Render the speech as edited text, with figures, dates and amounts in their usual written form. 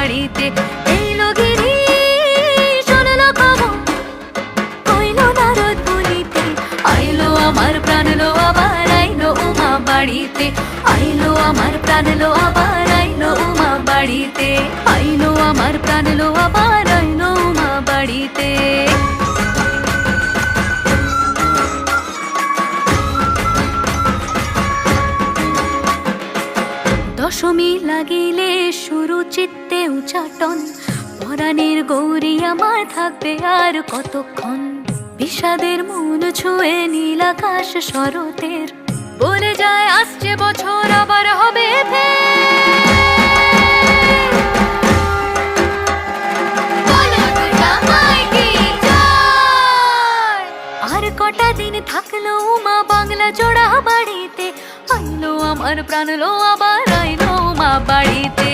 বাড়িতে। এলো গিরি শুনলো খবর, কইলো নারদ বলিতে, আইলো আমার প্রাণ লো আবার আইলো উমা বাড়িতে। আইলো আমার প্রাণ লো আবার আইলো উমা বাড়িতে। আইলো আমার প্রাণ লো আবার আইলো উমা বাড়িতে। দশমী লাগিলে শুরু চিত্তে উচাটন, পরাণের গৌরী আমার থাকবে আর কতক্ষণ। বিষাদের মন ছুঁয়ে নীল আকাশ শরতের, বলে যায় আসছে বছর আবার হবে আর কটা দিন থাকলো উমা বাংলা জোড়া বাড়িতে। আইলো আমার প্রাণ লো আবার আইলো উমা বাড়িতে।